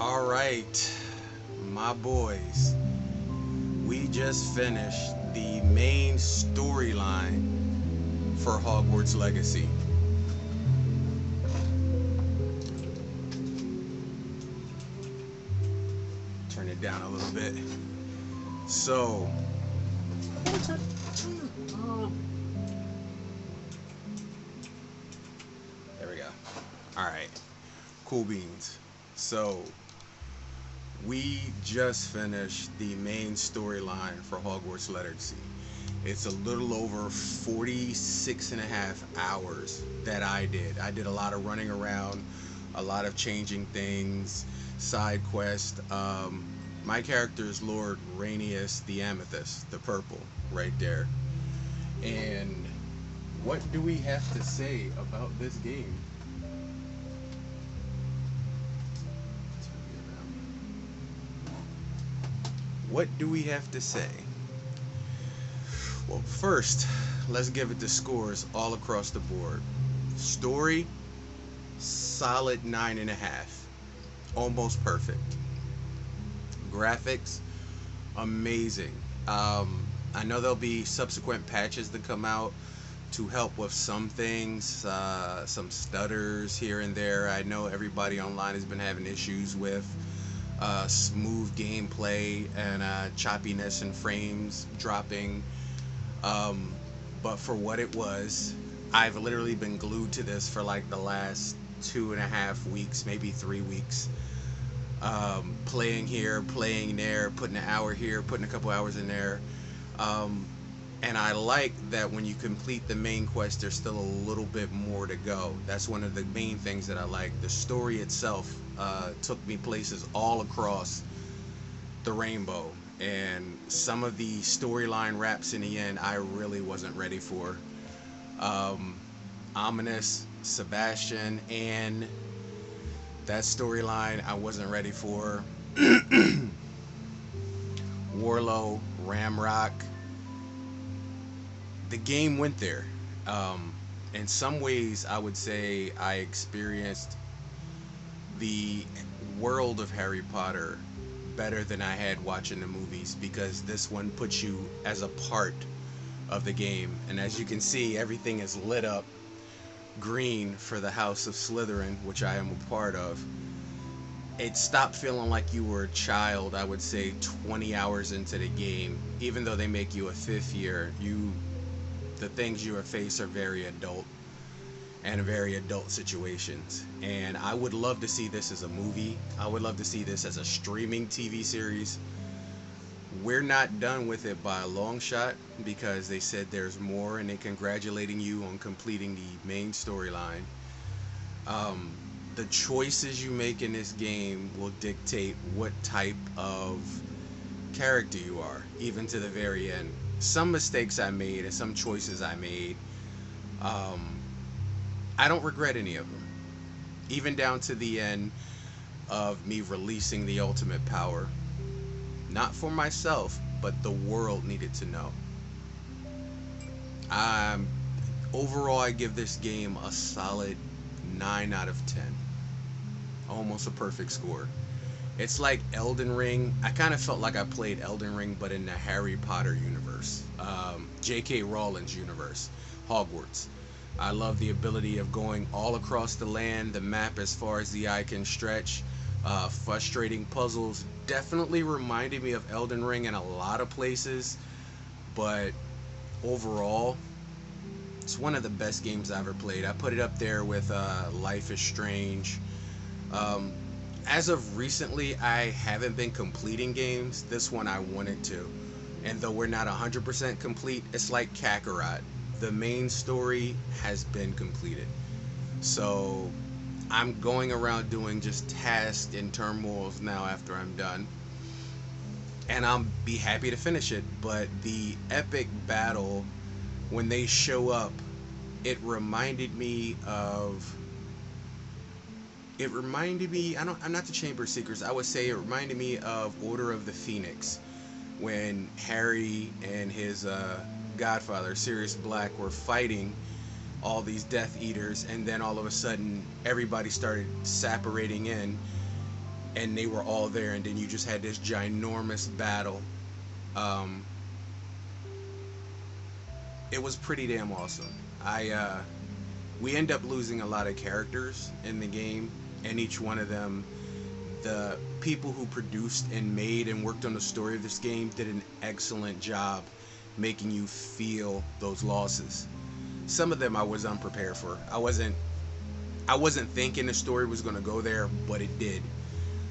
All right, my boys, we just finished the main storyline for Hogwarts Legacy. Turn it down a little bit. So, there we go. All right, cool beans. So, we just finished the main storyline for Hogwarts Legacy. It's a little over 46 and a half hours that I did. I did a lot of running around, a lot of changing things, side quest. My character is Lord Rainius the Amethyst, the purple, right there. And what do we have to say about this game? What do we have to say? Well, first, let's give it the scores all across the board. Story, solid 9.5, almost perfect. Graphics, amazing. I know there'll be subsequent patches that come out to help with some things, some stutters here and there. I know everybody online has been having issues with smooth gameplay and choppiness and frames dropping. But for what it was, I've literally been glued to this for like the last 2.5 weeks, maybe 3 weeks. Playing here, playing there, putting an hour here, putting a couple hours in there. And I like that when you complete the main quest, there's still a little bit more to go. That's one of the main things that I like. The story itself took me places all across the rainbow. And some of the storyline wraps in the end, I really wasn't ready for. Ominous, Sebastian, and that storyline I wasn't ready for. Warlow, Ramrock. The game went there. In some ways, I would say I experienced the world of Harry Potter better than I had watching the movies, because this one puts you as a part of the game. And as you can see, everything is lit up green for the House of Slytherin, which I am a part of. It stopped feeling like you were a child, I would say 20 hours into the game. Even though they make you a fifth year, the things you face are very adult and very adult situations. And I would love to see this as a movie. I would love to see this as a streaming TV series. We're not done with it by a long shot, because they said there's more and they're congratulating you on completing the main storyline. The choices you make in this game will dictate what type of character you are, even to the very end. Some mistakes I made and some choices I made, I don't regret any of them. Even down to the end of me releasing the ultimate power. Not for myself, but the world needed to know. Overall, I give this game a solid 9 out of 10. Almost a perfect score. It's like Elden Ring. I kind of felt like I played Elden Ring, but in the Harry Potter universe. J.K. Rowling's universe. Hogwarts. I love the ability of going all across the land, the map as far as the eye can stretch. Frustrating puzzles. Definitely reminded me of Elden Ring in a lot of places. But overall, it's one of the best games I ever played. I put it up there with Life is Strange. As of recently, I haven't been completing games. This one I wanted to. And though we're not 100% complete, it's like Kakarot. The main story has been completed. So I'm going around doing just tasks and turmoils now after I'm done. And I'll be happy to finish it. But the epic battle, when they show up, it reminded me, I'm not the Chamber of Secrets, I would say it reminded me of Order of the Phoenix, when Harry and his godfather, Sirius Black, were fighting all these Death Eaters, and then all of a sudden everybody started separating in, and they were all there, and then you just had this ginormous battle. Um, it was pretty damn awesome. We end up losing a lot of characters in the game, and each one of them, the people who produced and made and worked on the story of this game did an excellent job making you feel those losses. Some of them I was unprepared for. I wasn't thinking the story was going to go there, but it did.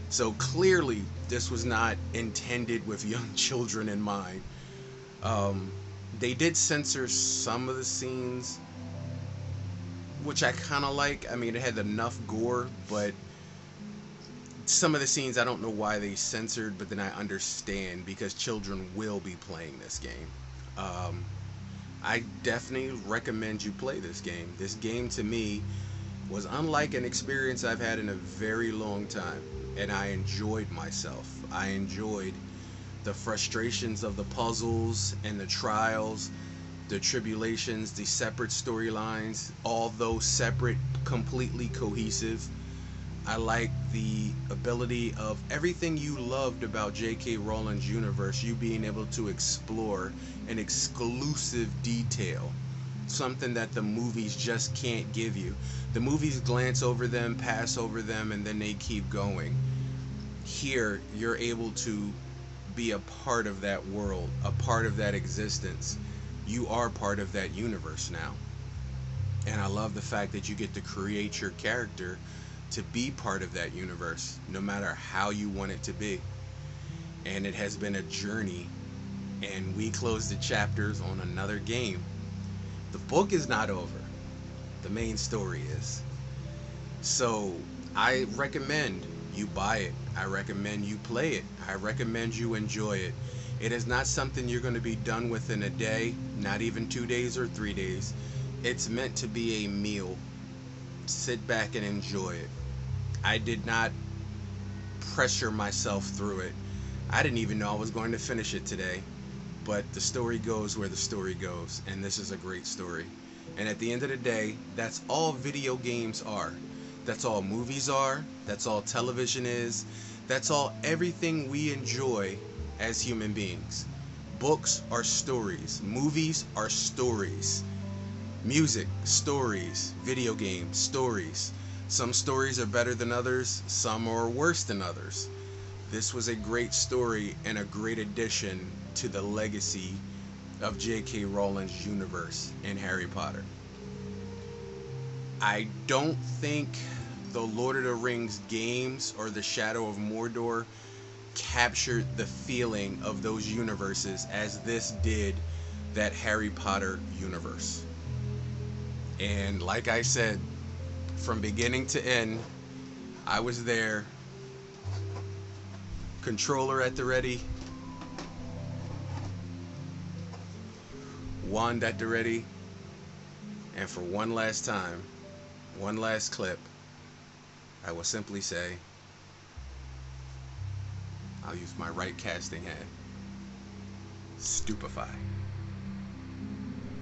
So clearly this was not intended with young children in mind. They did censor some of the scenes, which I kind of like. I mean, it had enough gore, but some of the scenes I don't know why they censored, but then I understand because children will be playing this game. Um, I definitely recommend you play this game. This game to me was unlike an experience I've had in a very long time, and I enjoyed myself. I enjoyed the frustrations of the puzzles and the trials, the tribulations, the separate storylines, all those separate, completely cohesive. I like the ability of everything you loved about J.K. Rowling's universe, you being able to explore an exclusive detail, something that the movies just can't give you. The movies glance over them, pass over them, and then they keep going. Here, you're able to be a part of that world, a part of that existence. You are part of that universe now. And I love the fact that you get to create your character to be part of that universe, no matter how you want it to be. And it has been a journey, and we close the chapters on another game. The book is not over. The main story is. So I recommend you buy it. I recommend you play it. I recommend you enjoy it. It is not something you're going to be done with in a day, not even 2 days or 3 days. It's meant to be a meal. Sit back and enjoy it. I did not pressure myself through it. I didn't even know I was going to finish it today. But the story goes where the story goes, and this is a great story. And at the end of the day, that's all video games are. That's all movies are. That's all television is. That's all everything we enjoy as human beings. Books are stories. Movies are stories. Music, stories. Video games, stories. Some stories are better than others. Some are worse than others. This was a great story and a great addition to the legacy of J.K. Rowling's universe in Harry Potter. I don't think the Lord of the Rings games or the Shadow of Mordor captured the feeling of those universes as this did that Harry Potter universe. And like I said, from beginning to end, I was there, controller at the ready, wand at the ready, and for one last time, one last clip, I will simply say, I'll use my right casting hand, stupefy.